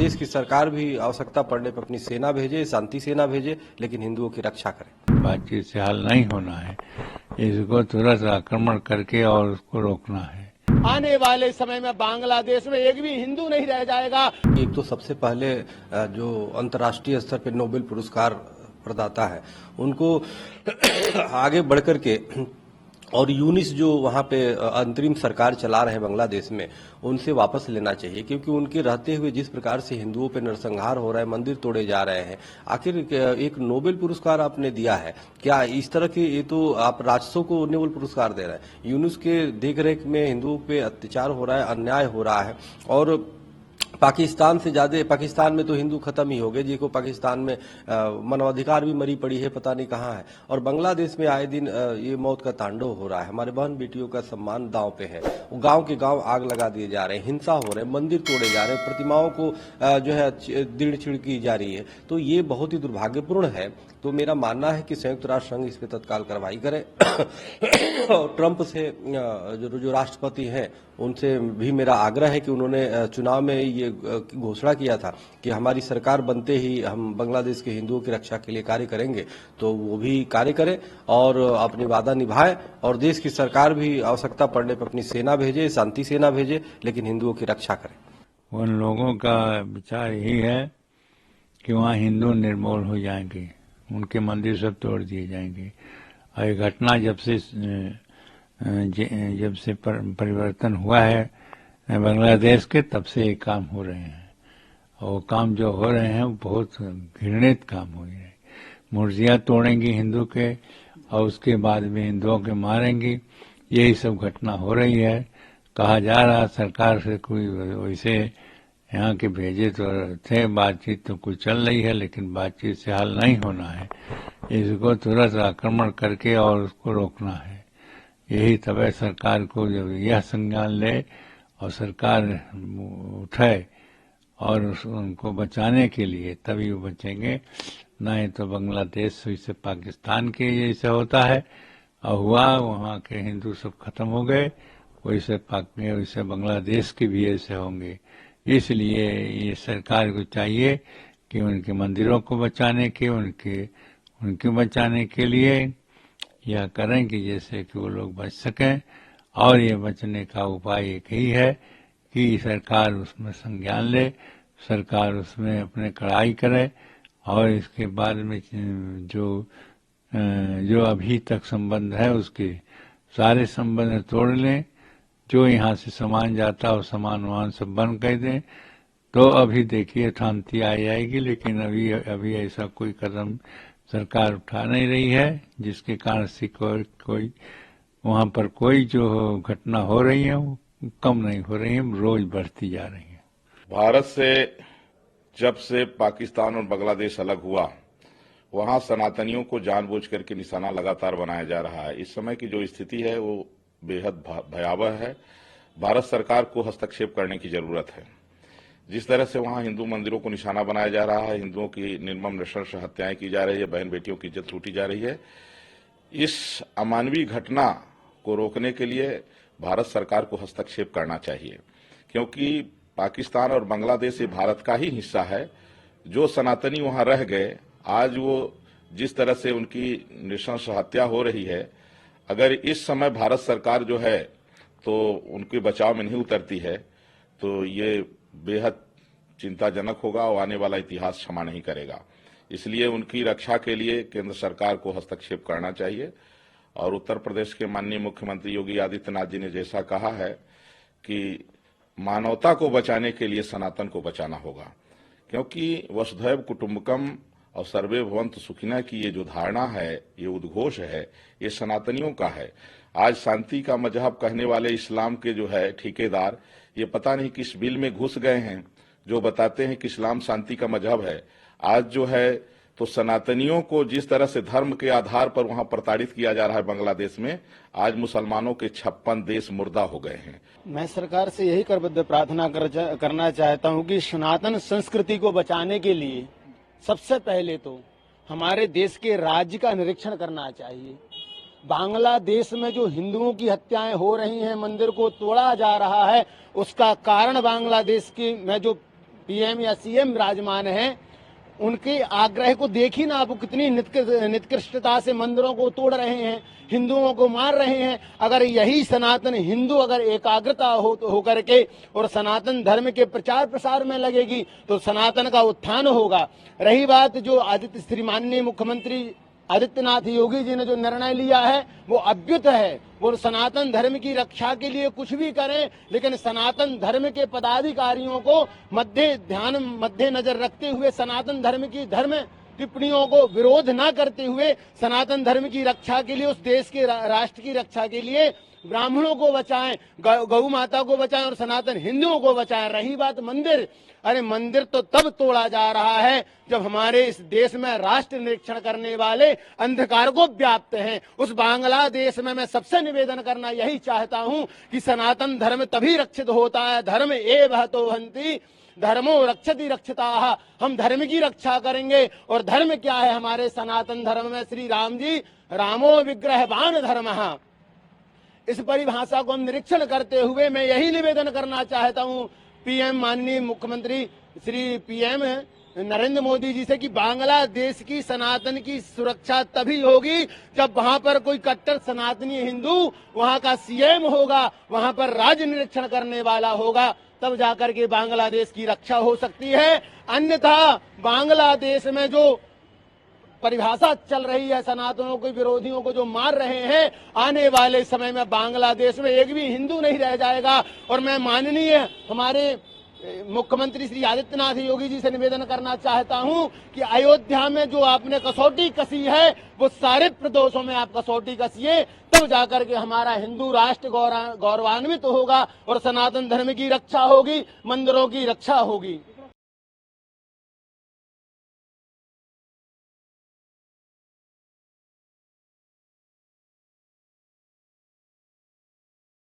देश की सरकार भी आवश्यकता पड़ने पर अपनी सेना भेजे, शांति सेना भेजे, लेकिन हिंदुओं की रक्षा करे। बातचीत से हल नहीं होना है, इसको तुरंत आक्रमण करके और उसको रोकना है। आने वाले समय में बांग्लादेश में एक भी हिंदू नहीं रह जाएगा। एक तो सबसे पहले जो अंतर्राष्ट्रीय स्तर पर नोबेल पुरस्कार प्रदाता है उनको आगे बढ़कर के और यूनिस जो वहाँ पे अंतरिम सरकार चला रहे हैं बांग्लादेश में, उनसे वापस लेना चाहिए, क्योंकि उनके रहते हुए जिस प्रकार से हिंदुओं पे नरसंहार हो रहा है, मंदिर तोड़े जा रहे हैं, आखिर एक नोबेल पुरस्कार आपने दिया है, क्या इस तरह के, ये तो आप राजसों को नोबेल पुरस्कार दे रहे हैं। यूनिस के देखरेख में हिंदुओं पे अत्याचार हो रहा है, अन्याय हो रहा है, और पाकिस्तान से ज्यादा, पाकिस्तान में तो हिंदू खत्म ही हो गए, जिसको पाकिस्तान में मानवाधिकार भी मरी पड़ी है, पता नहीं कहाँ है। और बांग्लादेश में आए दिन ये मौत का तांडव हो रहा है, हमारे बहन बेटियों का सम्मान दांव पे है। गांव के गांव आग लगा दिए जा रहे हैं, हिंसा हो रहे हैं, मंदिर तोड़े जा रहे हैं, प्रतिमाओं को जो है दीड़ छिड़ की जा रही है। तो ये बहुत ही दुर्भाग्यपूर्ण है। तो मेरा मानना है कि संयुक्त राष्ट्र संघ इस पर तत्काल कार्रवाई करे और ट्रंप से जो राष्ट्रपति हैं उनसे भी मेरा आग्रह है कि उन्होंने चुनाव में ये घोषणा किया था कि हमारी सरकार बनते ही हम बांग्लादेश के हिंदुओं की रक्षा के लिए कार्य करेंगे, तो वो भी कार्य करें और अपनी वादा निभाए, और देश की सरकार भी आवश्यकता पड़ने पर अपनी सेना भेजे, शांति सेना भेजे, लेकिन हिंदुओं की रक्षा करे। उन लोगों का विचार यही है कि वहाँ हिंदू निर्मूल हो जाएंगे, उनके मंदिर सब तोड़ दिए जाएंगे। और ये घटना जब से परिवर्तन हुआ है बांग्लादेश के, तब से ये काम हो रहे हैं, और काम जो हो रहे हैं वो बहुत घृणित काम हो रहे हैं। मूर्तियाँ तोड़ेंगी हिंदू के और उसके बाद में हिंदुओं के मारेंगी, यही सब घटना हो रही है। कहा जा रहा सरकार से कोई वैसे यहाँ के भेजे तो थे, बातचीत तो कुछ चल रही है, लेकिन बातचीत से हल नहीं होना है, इसको तुरंत आक्रमण करके और उसको रोकना है। यही तब है सरकार को जब यह संज्ञान ले और सरकार उठाए और उनको बचाने के लिए, तभी वो बचेंगे। नहीं तो बांग्लादेश वैसे पाकिस्तान के जैसे होता है और हुआ, वहाँ के हिंदू सब खत्म हो गए, वैसे बांग्लादेश के भी ऐसे होंगे। इसलिए ये सरकार को चाहिए कि उनके मंदिरों को बचाने के, उनके बचाने के लिए यह करें कि जैसे कि वो लोग बच सकें। और ये बचने का उपाय एक ही है कि सरकार उसमें संज्ञान ले, सरकार उसमें अपने कड़ाई करे, और इसके बाद में जो अभी तक संबंध है उसके सारे संबंध तोड़ लें, जो यहाँ से सामान जाता है वो सामान वाहन सब बंद कर दें, तो अभी देखिए शांति आ जाएगी। लेकिन अभी ऐसा कोई कदम सरकार उठा नहीं रही है, जिसके कारण से कोई वहाँ पर कोई जो घटना हो रही है वो कम नहीं हो रही है, रोज बढ़ती जा रही है। भारत से जब से पाकिस्तान और बांग्लादेश अलग हुआ, वहां सनातनियों को जानबूझ करके निशाना लगातार बनाया जा रहा है। इस समय की जो स्थिति है वो बेहद भयावह है। भारत सरकार को हस्तक्षेप करने की जरूरत है। जिस तरह से वहां हिंदू मंदिरों को निशाना बनाया जा रहा है, हिंदुओं की निर्मम नृशंस हत्याएं की जा रही है, बहन बेटियों की इज्जत लूटी जा रही है, इस अमानवीय घटना को रोकने के लिए भारत सरकार को हस्तक्षेप करना चाहिए, क्योंकि पाकिस्तान और बांग्लादेश ये भारत का ही हिस्सा है। जो सनातनी वहां रह गए, आज वो जिस तरह से उनकी नृशंस हत्या हो रही है, अगर इस समय भारत सरकार जो है तो उनके बचाव में नहीं उतरती है, तो ये बेहद चिंताजनक होगा और आने वाला इतिहास क्षमा नहीं करेगा। इसलिए उनकी रक्षा के लिए केंद्र सरकार को हस्तक्षेप करना चाहिए। और उत्तर प्रदेश के माननीय मुख्यमंत्री योगी आदित्यनाथ जी ने जैसा कहा है कि मानवता को बचाने के लिए सनातन को बचाना होगा, क्योंकि वसुधैव कुटुंबकम और सर्वे भवन्तु सुखिनः की ये जो धारणा है, ये उद्घोष है, ये सनातनियों का है। आज शांति का मजहब कहने वाले इस्लाम के जो है ठेकेदार, ये पता नहीं किस बिल में घुस गए हैं जो बताते हैं कि इस्लाम शांति का मजहब है। आज जो है तो सनातनियों को जिस तरह से धर्म के आधार पर वहां प्रताड़ित किया जा रहा है बांग्लादेश में, आज मुसलमानों के 56 देश मुर्दा हो गए हैं। मैं सरकार से यही करबद्ध प्रार्थना करना चाहता हूं कि सनातन संस्कृति को बचाने के लिए सबसे पहले तो हमारे देश के राज्य का निरीक्षण करना चाहिए। बांग्लादेश में जो हिंदुओं की हत्याएं हो रही हैं, मंदिर को तोड़ा जा रहा है, उसका कारण बांग्लादेश में जो पीएम या सीएम विराजमान हैं, उनके आग्रह को देखी ना आप, कितनी निकृष्टता से मंदिरों को तोड़ रहे हैं, हिंदुओं को मार रहे हैं। अगर यही सनातन हिंदू अगर एकाग्रता हो करके और सनातन धर्म के प्रचार प्रसार में लगेगी तो सनातन का उत्थान होगा। रही बात जो श्रीमाननीय मुख्यमंत्री आदित्यनाथ योगी जी ने जो निर्णय लिया है वो अद्भुत है। वो सनातन धर्म की रक्षा के लिए कुछ भी करें, लेकिन सनातन धर्म के पदाधिकारियों को मध्य नजर रखते हुए सनातन धर्म की टिप्पणियों को विरोध न करते हुए सनातन धर्म की रक्षा के लिए, उस देश के राष्ट्र की रक्षा के लिए ब्राह्मणों को बचाएं, गौ माता को बचाएं और सनातन हिंदुओं को बचाएं। रही बात मंदिर, अरे मंदिर तो तब तोड़ा जा रहा है जब हमारे इस देश में राष्ट्र निरीक्षण करने वाले अंधकार को व्याप्त हैं। उस बांग्लादेश में मैं सबसे निवेदन करना यही चाहता हूं कि सनातन धर्म तभी रक्षित होता है, धर्म एव तो हंति धर्मो रक्षति रक्षिता। हम धर्म की रक्षा करेंगे और धर्म क्या है हमारे सनातन धर्म में? श्री राम जी रामो विग्रहवान धर्मः, इस परिभाषा को हम निरीक्षण करते हुए मैं यही निवेदन करना चाहता हूं पीएम माननीय मुख्यमंत्री श्री पीएम नरेंद्र मोदी जी से कि बांग्लादेश की सनातन की सुरक्षा तभी होगी जब वहां पर कोई कट्टर सनातनी हिंदू वहां का सीएम होगा, वहां पर राज्य निरीक्षण करने वाला होगा, तब जाकर के बांग्लादेश की रक्षा हो सकती है। अन्यथा बांग्लादेश में जो परिभाषा चल रही है, सनातनों के विरोधियों को जो मार रहे हैं, आने वाले समय में बांग्लादेश में एक भी हिंदू नहीं रह जाएगा। और मैं माननीय हमारे मुख्यमंत्री श्री आदित्यनाथ योगी जी से निवेदन करना चाहता हूं कि अयोध्या में जो आपने कसौटी कसी है वो सारे प्रदोषों में आप कसौटी कसिए, तब जाकर के हमारा हिंदू राष्ट्र गौरवान्वित होगा और सनातन धर्म की रक्षा होगी, मंदिरों की रक्षा होगी।